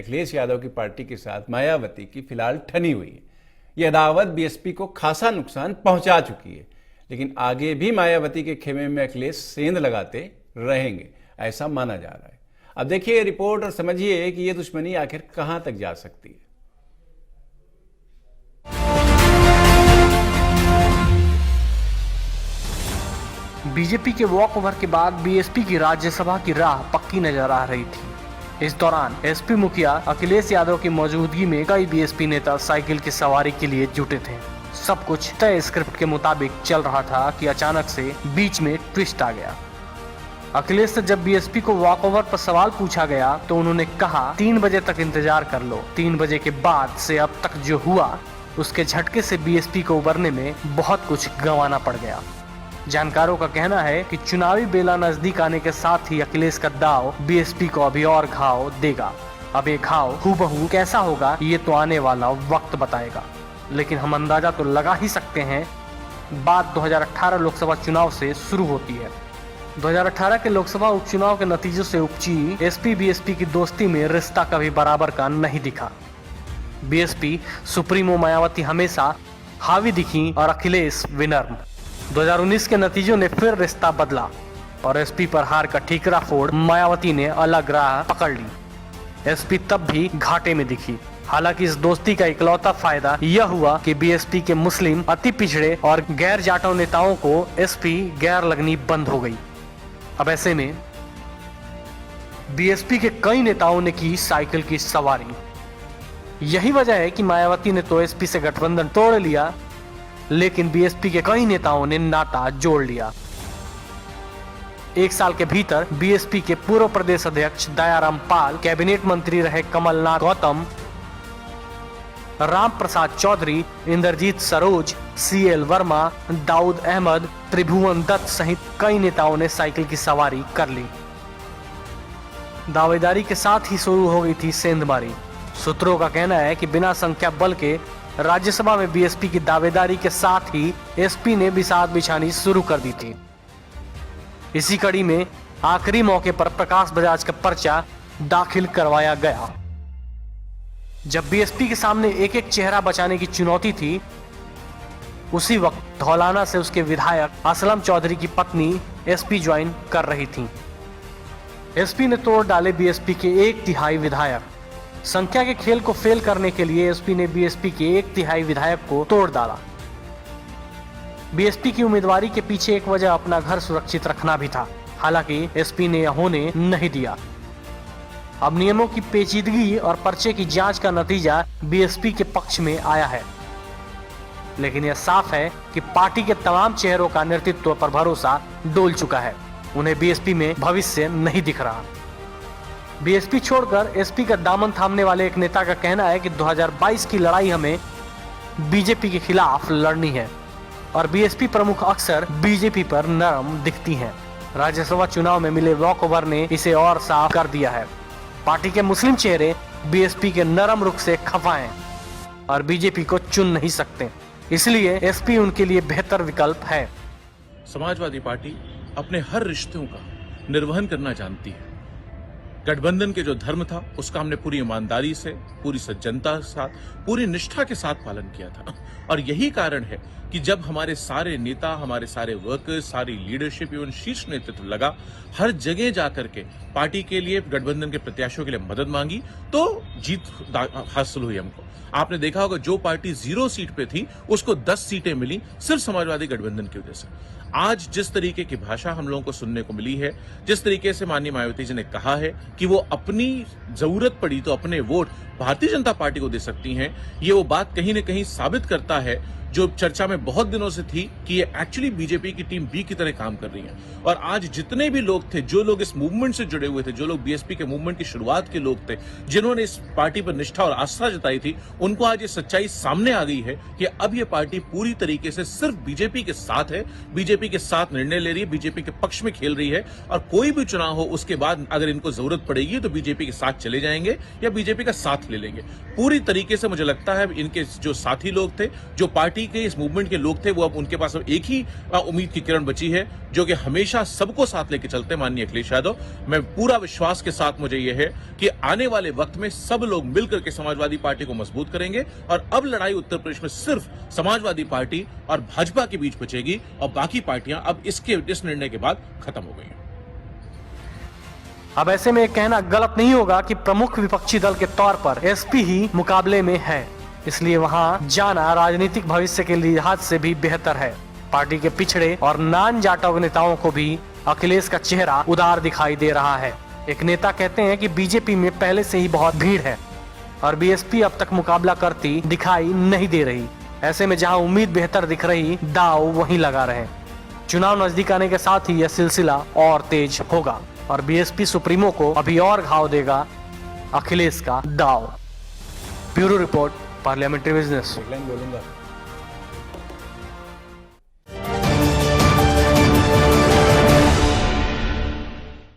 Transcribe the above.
अखिलेश यादव की पार्टी के साथ मायावती की फिलहाल ठनी हुई है। यह अदावत बीएसपी को खासा नुकसान पहुंचा चुकी है, लेकिन आगे भी मायावती के खेमे में अखिलेश सेंध लगाते रहेंगे, ऐसा माना जा रहा है। अब देखिए रिपोर्ट और समझिए कि यह दुश्मनी आखिर कहां तक जा सकती है। बीजेपी के वॉकओवर के बाद बीएसपी की राज्यसभा की राह पक्की नजर आ रही थी। इस दौरान एसपी मुखिया अखिलेश यादव की मौजूदगी में कई बीएसपी नेता साइकिल की सवारी के लिए जुटे थे। सब कुछ तय स्क्रिप्ट के मुताबिक चल रहा था कि अचानक से बीच में ट्विस्ट आ गया। अखिलेश से जब बीएसपी को वॉकओवर पर सवाल पूछा गया तो उन्होंने कहा 3 बजे तक इंतजार कर लो। 3 बजे के बाद से अब तक जो हुआ उसके झटके से बीएसपी को उबरने में बहुत कुछ गंवाना पड़ गया। जानकारों का कहना है कि चुनावी बेला नजदीक आने के साथ ही अखिलेश का दांव बीएसपी को अभी और घाव देगा। अब ये घाव हूबहू कैसा होगा ये तो आने वाला वक्त बताएगा, लेकिन हम अंदाजा तो लगा ही सकते हैं। बात 2018 लोकसभा चुनाव से शुरू होती है। 2018 के लोकसभा उपचुनाव के नतीजों से उपजी एसपी बीएसपी की दोस्ती में रिश्ता कभी बराबर का नहीं दिखा। बीएसपी सुप्रीमो मायावती हमेशा हावी दिखी और अखिलेश विनम्र। 2019 के नतीजों ने फिर रिश्ता बदला और एसपी पर हार का ठीकरा फोड़ मायावती ने अलग राह पकड़ ली। एसपी तब भी घाटे में दिखी। हालांकि इस दोस्ती का इकलौता फायदा यह हुआ कि बीएसपी के मुस्लिम, अति पिछड़े और गैर जाटों नेताओं को एसपी गैर लगनी बंद हो गई। अब ऐसे में बीएसपी के कई नेताओं ने की साइकिल की सवारी। यही वजह है कि मायावती ने तो एसपी से गठबंधन तोड़ लिया, लेकिन बीएसपी के कई नेताओं ने नाता जोड़ लिया। 1 साल के भीतर बीएसपी के पूर्व प्रदेश अध्यक्ष दयाराम पाल, कैबिनेट मंत्री रहे कमलनाथ गौतम, राम प्रसाद चौधरी, इंद्रजीत सरोज, सीएल वर्मा, दाऊद अहमद, त्रिभुवन दत्त सहित कई नेताओं ने साइकिल की सवारी कर ली। दावेदारी के साथ ही शुरू हो गई थी सेंधमारी। सूत्रों का कहना है कि बिना संख्या बल के राज्यसभा में बीएसपी की दावेदारी के साथ ही एसपी ने बिसात बिछानी शुरू कर दी थी। इसी कड़ी में आखिरी मौके पर प्रकाश बजाज का पर्चा दाखिल करवाया गया। जब बीएसपी के सामने एक एक चेहरा बचाने की चुनौती थी, उसी वक्त धौलाना से उसके विधायक असलम चौधरी की पत्नी एसपी ज्वाइन कर रही थी। एसपी ने तोड़ डाले बीएसपी के 1/3 विधायक। संख्या के खेल को फेल करने के लिए एसपी ने बीएसपी के 1/3 विधायक को तोड़ डाला। बीएसपी की उम्मीदवारी के पीछे एक वजह अपना घर सुरक्षित रखना भी था। हालांकि एसपी ने यह होने नहीं दिया। अब नियमों की पेचीदगी और पर्चे की जांच का नतीजा बीएसपी के पक्ष में आया है, लेकिन यह साफ है कि पार्टी के तमाम चेहरों का नेतृत्व पर भरोसा डोल चुका है। उन्हें बीएसपी में भविष्य नहीं दिख रहा। बीएसपी छोड़कर एसपी का दामन थामने वाले एक नेता का कहना है कि 2022 की लड़ाई हमें बीजेपी के खिलाफ लड़नी है और बीएसपी प्रमुख अक्सर बीजेपी पर नरम दिखती हैं। राज्यसभा चुनाव में मिले वॉकओवर ने इसे और साफ कर दिया है। पार्टी के मुस्लिम चेहरे बीएसपी के नरम रुख से खफा हैं और बीजेपी को चुन नहीं सकते, इसलिए एसपी उनके लिए बेहतर विकल्प है। समाजवादी पार्टी अपने हर रिश्तों का निर्वहन करना जानती है। गठबंधन के जो धर्म था उसका हमने पूरी ईमानदारी से, पूरी सज्जनता के साथ, पूरी निष्ठा के साथ पालन किया था। और यही कारण है कि जब हमारे सारे नेता, हमारे सारे वर्कर्स, सारी लीडरशिप एवं शीर्ष नेतृत्व लगा हर जगह जाकर के पार्टी के लिए, गठबंधन के प्रत्याशियों के लिए मदद मांगी, तो जीत हासिल हुई हमको। आपने देखा होगा जो पार्टी 0 सीट पे थी उसको 10 सीटें मिली सिर्फ समाजवादी गठबंधन की वजह से। आज जिस तरीके की भाषा हम लोगों को सुनने को मिली है, जिस तरीके से माननीय मायावती जी ने कहा है कि वो अपनी जरूरत पड़ी तो अपने वोट भारतीय जनता पार्टी को दे सकती हैं, ये वो बात कहीं न कहीं साबित करता है जो चर्चा में बहुत दिनों से थी कि ये एक्चुअली बीजेपी की टीम बी की तरह काम कर रही है। और आज जितने भी लोग थे, जो लोग इस मूवमेंट से जुड़े हुए थे, जो लोग बीएसपी के मूवमेंट की शुरुआत के लोग थे, जिन्होंने इस पार्टी पर निष्ठा और आस्था जताई थी, उनको आज ये सच्चाई सामने आ गई है कि अब ये पार्टी पूरी तरीके से सिर्फ बीजेपी के साथ है, बीजेपी के साथ निर्णय ले रही है, बीजेपी के पक्ष में खेल रही है। और कोई भी चुनाव हो उसके बाद अगर इनको जरूरत पड़ेगी तो बीजेपी के साथ चले जाएंगे या बीजेपी का साथ ले लेंगे। पूरी तरीके से मुझे लगता है इनके जो साथी लोग थे, जो पार्टी पार्टी के इस मूवमेंट के लोग थे वो अब उनके पास अब एक ही उम्मीद की किरण बची है, जो कि हमेशा सबको साथ लेके चलते हैं, माननीय अखिलेश यादव। मैं पूरा विश्वास के साथ मुझे यह है कि आने वाले वक्त में सब लोग मिलकर के समाजवादी पार्टी को मजबूत करेंगे और अब लड़ाई उत्तर प्रदेश में सिर्फ समाजवादी पार्टी और भाजपा के बीच बचेगी और बाकी पार्टियां अब इस निर्णय के बाद खत्म हो गई हैं। अब ऐसे में कहना गलत नहीं होगा कि प्रमुख विपक्षी दल के तौर पर एसपी ही मुकाबले में है, इसलिए वहां जाना राजनीतिक भविष्य के लिहाज से भी बेहतर है। पार्टी के पिछड़े और नान जाटव नेताओं को भी अखिलेश का चेहरा उदार दिखाई दे रहा है। एक नेता कहते हैं कि बीजेपी में पहले से ही बहुत भीड़ है और बीएसपी अब तक मुकाबला करती दिखाई नहीं दे रही। ऐसे में जहां उम्मीद बेहतर दिख रही, दाव वहीं लगा रहे। चुनाव नजदीक आने के साथ ही यह सिलसिला और तेज होगा और बीएसपी सुप्रीमो को अभी और घाव देगा अखिलेश का दाव। Bureau report, parliamentary business. एक लाइन बोलूंगा।